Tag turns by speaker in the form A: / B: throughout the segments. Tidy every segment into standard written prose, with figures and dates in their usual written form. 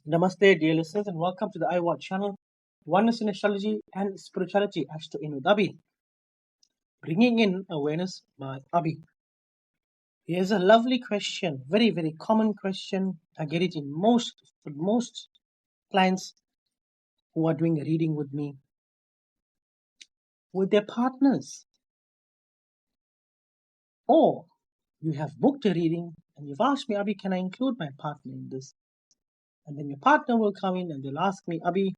A: Namaste, dear listeners, and welcome to the iWatch channel, Oneness in Astrology and Spirituality, Astro in Abi, bringing in awareness by Abi. Here's a lovely question, very, very common question. I get it in most clients who are doing a reading with me, with their partners. Or you have booked a reading and you've asked me, Abi, can I include my partner in this? And then your partner will come in and they'll ask me, Abi,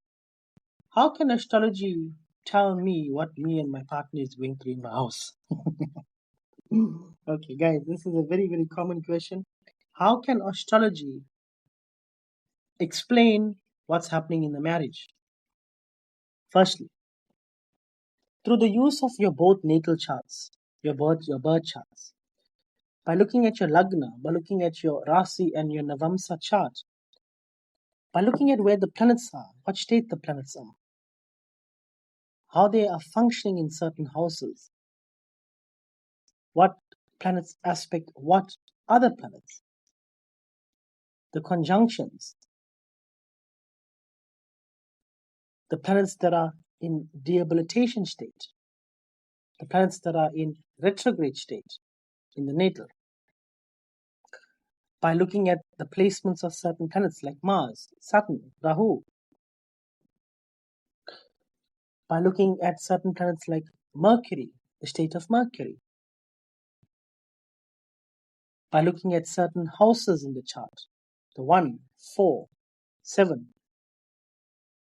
A: how can astrology tell me what me and my partner is going through in my house? Okay, guys, this is a very, very common question. How can astrology explain what's happening in the marriage? Firstly, through the use of your both natal charts, your birth charts, by looking at your lagna, by looking at your rasi and your navamsa chart, by looking at where the planets are, what state the planets are, how they are functioning in certain houses, what planets aspect what other planets, the conjunctions, the planets that are in debilitation state, the planets that are in retrograde state in the natal, by looking at the placements of certain planets like Mars, Saturn, Rahu, by looking at certain planets like Mercury, the state of Mercury, by looking at certain houses in the chart, the 1, 4, 7,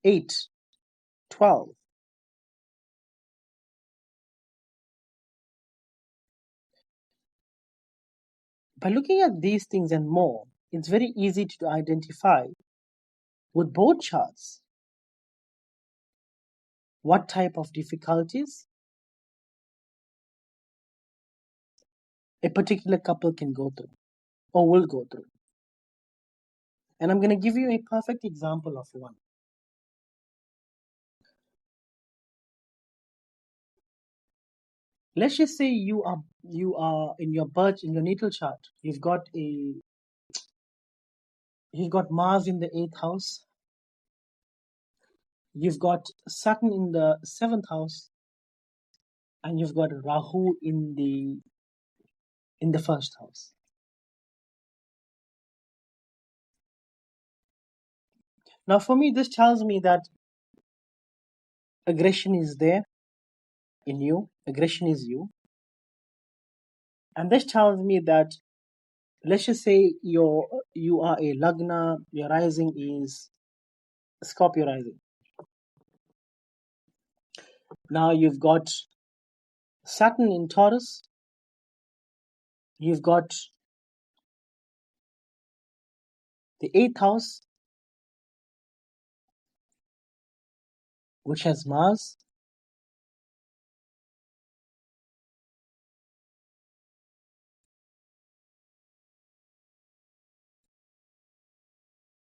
A: 8, 12. By looking at these things and more, it's very easy to identify with both charts what type of difficulties a particular couple can go through or will go through. And I'm going to give you a perfect example of one. Let's just say you are in your natal chart. You've got Mars in the 8th house. You've got Saturn in the 7th house, and you've got Rahu in the 1st house. Now, for me, this tells me that aggression is there in you. Aggression is you, and this tells me that, let's just say you are a lagna. Your rising is Scorpio rising. Now you've got Saturn in Taurus. You've got the 8th house, which has Mars.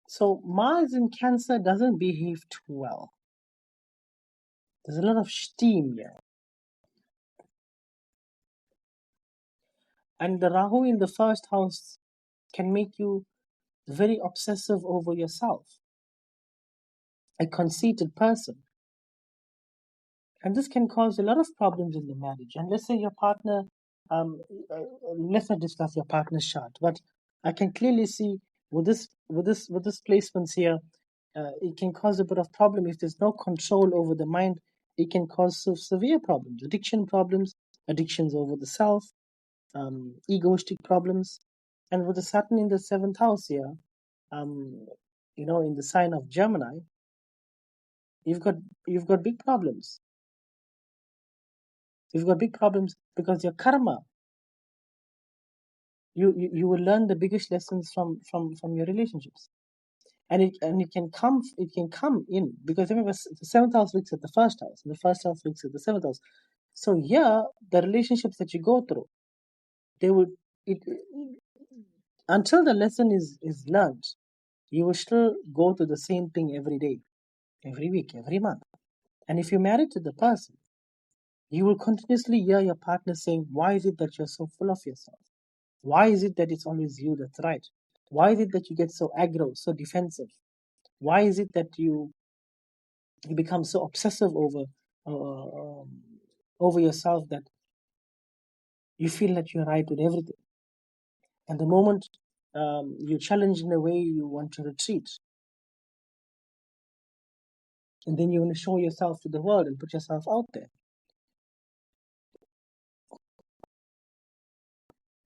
A: So Mars in Cancer doesn't behave too well. There's a lot of steam here. And the Rahu in the 1st house can make you very obsessive over yourself, a conceited person. And this can cause a lot of problems in the marriage. And let's say your partner, let's not discuss your partner's chart, but I can clearly see with this placements here, it can cause a bit of problem if there's no control over the mind. It can cause severe problems, addictions over the self, egoistic problems. And with the Saturn in the 7th house here, in the sign of Gemini, you've got big problems. You've got big problems because your karma. You will learn the biggest lessons from your relationships, and it can come in, because remember, the 7th house looks at the 1st house, and the 1st house looks at the 7th house. So here, the relationships that you go through, they would it until the lesson is learned, you will still go through the same thing every day, every week, every month. And if you're married to the person, you will continuously hear your partner saying, why is it that you're so full of yourself? Why is it that it's always you that's right? Why is it that you get so aggro, so defensive? Why is it that you become so obsessive over yourself that you feel that you're right with everything? And the moment you challenge in a way, you want to retreat. And then you want to show yourself to the world and put yourself out there.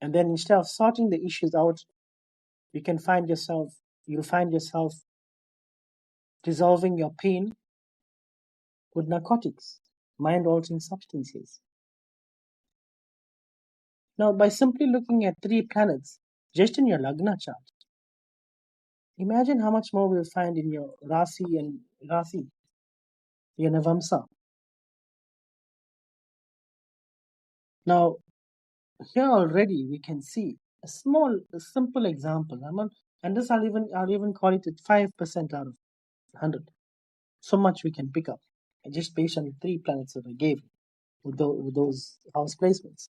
A: And then instead of sorting the issues out, you'll find yourself dissolving your pain with narcotics, mind-altering substances. Now, by simply looking at 3 planets just in your Lagna chart, imagine how much more we'll find in your Rasi, your Navamsa. Now, here already we can see a simple example. And this I'll even call it at 5% out of 100. So much we can pick up just based on the 3 planets that I gave with those house placements.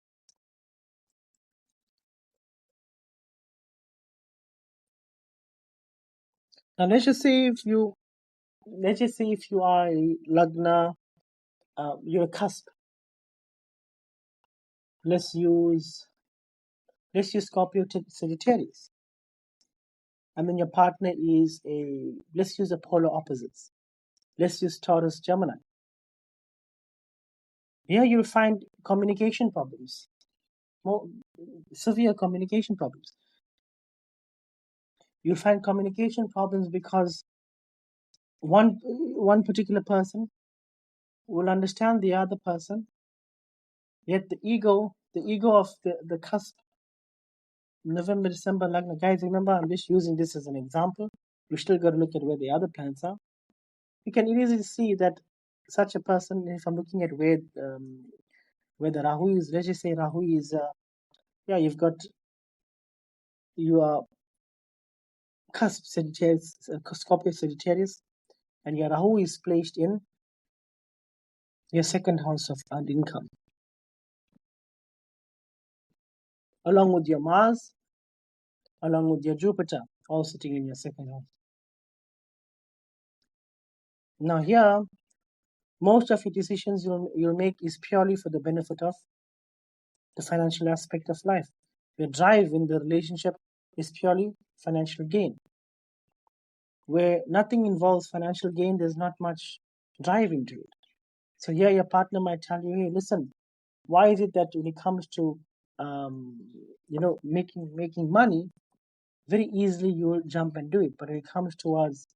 A: Now let's just say if you are a Lagna, you're a cusp. Let's use Scorpio Sagittarius. And then your partner is let's use the polar opposites. Let's use Taurus Gemini. Here you'll find communication problems, more severe communication problems. You'll find communication problems because one particular person will understand the other person, yet the ego of the cusp, November, December, Lagna. Guys, remember, I'm just using this as an example. You still got to look at where the other planets are. You can easily see that such a person, if I'm looking at where the Rahu is, let's just say Rahu is, you are cusp Sagittarius, Scorpio Sagittarius, and your Rahu is placed in your second house of earned income, along with your Mars, along with your Jupiter, all sitting in your second house. Now here, most of your decisions you'll make is purely for the benefit of the financial aspect of life. Your drive in the relationship is purely financial gain. Where nothing involves financial gain, there's not much drive into it. So here your partner might tell you, hey, listen, why is it that when it comes to making money, very easily you will jump and do it. But when it comes towards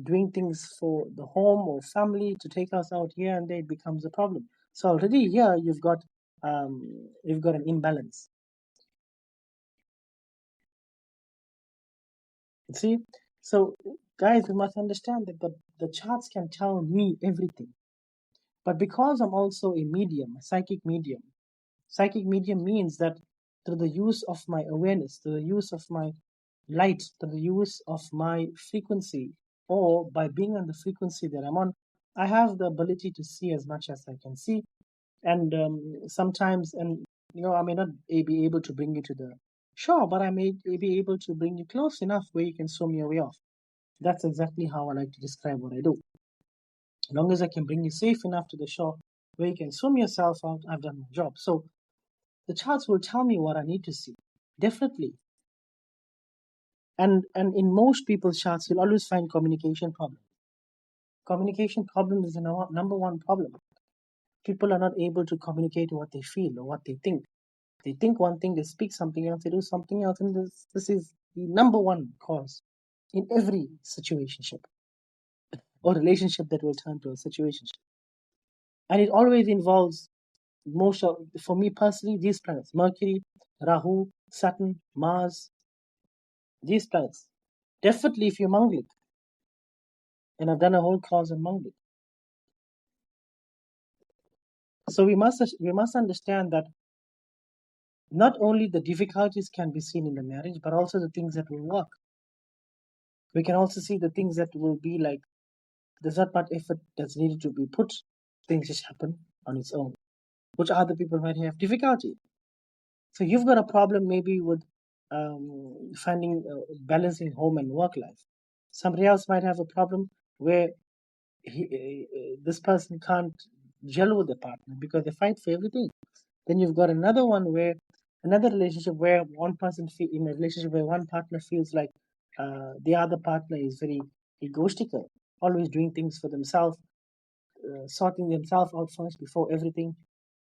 A: doing things for the home or family to take us out here and there, it becomes a problem. So already here you've got an imbalance. See, so guys, we must understand that the charts can tell me everything, but because I'm also a medium, a psychic medium means that through the use of my awareness, through the use of my light, through the use of my frequency, or by being on the frequency that I'm on, I have the ability to see as much as I can see. And sometimes, I may not be able to bring you to the shore, but I may be able to bring you close enough where you can swim your way off. That's exactly how I like to describe what I do. As long as I can bring you safe enough to the shore where you can swim yourself out, I've done my job. So the charts will tell me what I need to see, definitely. And in most people's charts, you'll always find communication problems. Communication problem is the number one problem. People are not able to communicate what they feel or what they think. They think one thing, they speak something else, they do something else, and this is the number one cause in every situationship or relationship that will turn to a situationship. And it always involves for me personally, these planets: Mercury, Rahu, Saturn, Mars. These planets. Definitely, if you're Manglik, and I've done a whole course on Manglik. So we must understand that not only the difficulties can be seen in the marriage, but also the things that will work. We can also see the things that will be like there's not much effort that's needed to be put. Things just happen on its own, which other people might have difficulty. So you've got a problem maybe with finding balancing home and work life. Somebody else might have a problem where this person can't gel with the partner because they fight for everything. Then you've got another relationship where in a relationship where one partner feels like the other partner is very egoistical, always doing things for themselves, sorting themselves out first before everything,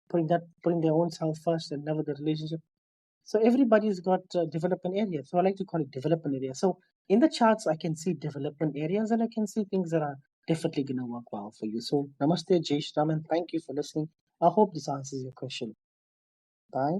A: putting their own self first and never the relationship. So everybody's got development areas. So I like to call it development areas. So in the charts, I can see development areas and I can see things that are definitely going to work well for you. So namaste, Jay Shram, and thank you for listening. I hope this answers your question. Bye.